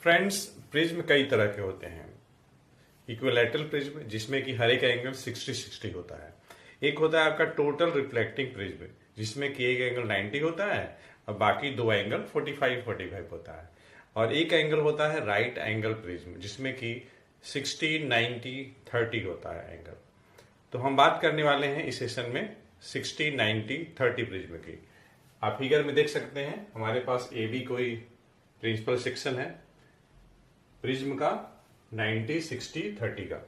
Friends, prism कई तरह के होते हैं। इक्विलैटरल प्रिज्म, जिसमें कि हर एक एंगल 60-60 होता है। एक होता है आपका टोटल रिफ्लेक्टिंग प्रिज्म, जिसमें कि एक एंगल 90 होता है और बाकी दो एंगल 45-45 होता है। और एक एंगल होता है राइट एंगल प्रिज्म, जिसमें कि 60-90-30 होता है एंगल। तो हम बात करने वाले हैं इस सेशन में 60-90-30 प्रिज्म की। आप फिगर में देख सकते हैं, हमारे पास ए बी कोई प्रिंसिपल सेक्शन है प्रिज्म का 90-60-30 का।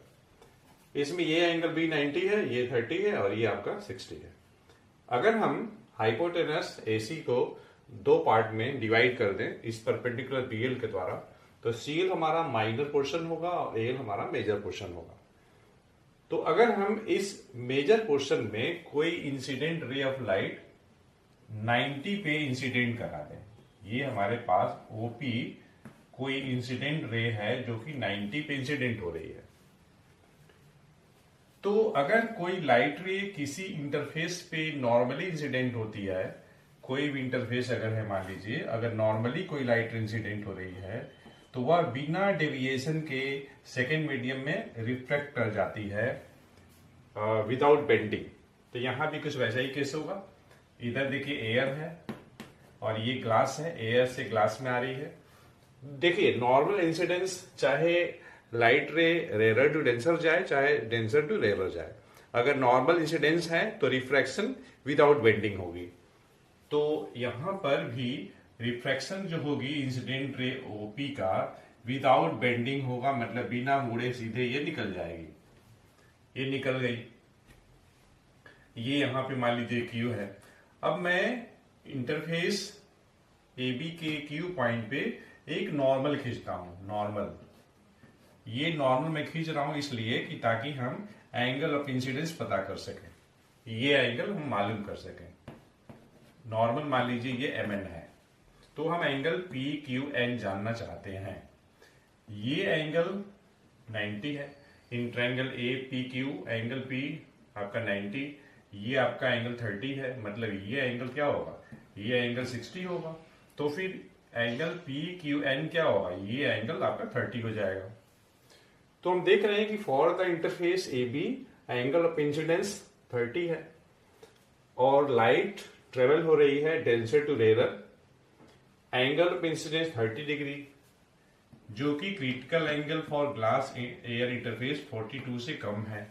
इसमें ये एंगल भी 90 है, ये 30 है और ये आपका 60 है। अगर हम हाइपोटेनस AC को दो पार्ट में डिवाइड कर दें इस परपेंडिकुलर BL के द्वारा, तो CL हमारा माइनर पोर्शन होगा और AL हमारा मेजर पोर्शन होगा। तो अगर हम इस मेजर पोर्शन में कोई इंसिडेंट रे ऑफ लाइट 90 पे इंसिडेंट करा दें, ये हमारे पास OP कोई इंसिडेंट रे है जो कि 90 पे इंसिडेंट हो रही है। तो अगर कोई लाइट रे किसी इंटरफेस पे नॉर्मली इंसिडेंट होती है, कोई भी इंटरफेस अगर है, मान लीजिए अगर नॉर्मली कोई लाइट रे इंसिडेंट हो रही है, तो वह बिना डेविएशन के सेकेंड मीडियम में रिफ्लेक्ट कर जाती है विदाउट बेंडिंग। तो यहां भी कुछ वैसा ही केस होगा। इधर देखिए एयर है और ये ग्लास है, एयर से ग्लास में आ रही है। देखिए नॉर्मल इंसिडेंस चाहे light ray rare to denser जाए चाहे डेंसर टू रेयर जाए, अगर नॉर्मल इंसिडेंस है तो रिफ्रैक्शन विदाउट बेंडिंग होगी। तो यहां पर भी रिफ्रैक्शन जो होगी इंसिडेंट रे OP का विदाउट बेंडिंग होगा, मतलब बिना मुड़े सीधे ये निकल जाएगी। ये निकल गई। ये यहां पे मान लीजिए Q है। अब मैं इंटरफेस AB के Q पॉइंट पे एक नॉर्मल खींचता हूं। नॉर्मल, ये नॉर्मल मैं खींच रहा हूं इसलिए कि ताकि हम एंगल ऑफ इंसिडेंस पता कर सकें, ये एंगल हम मालूम कर सकें। नॉर्मल मान लीजिए ये MN है, तो हम एंगल PQN जानना चाहते हैं। ये एंगल 90 है, in triangle APQ angle P आपका 90, ये आपका एंगल 30 है, मतलब ये एंगल क्या होगा, ये एंगल 60 होगा। तो फिर एंगल PQN क्या होगा, ये एंगल आपका 30 हो जाएगा। तो हम देख रहे हैं कि for the interface AB angle of incidence 30 है और लाइट ट्रेवल हो रही है denser to rare, angle of incidence 30 degree, जो कि critical angle for glass air interface 42 से कम है।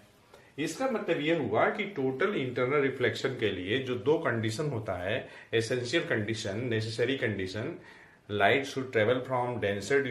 इसका मतलब यह हुआ कि टोटल इंटरनल रिफ्लेक्शन के लिए जो दो कंडीशन होता है, essential condition, necessary condition, light should travel from denser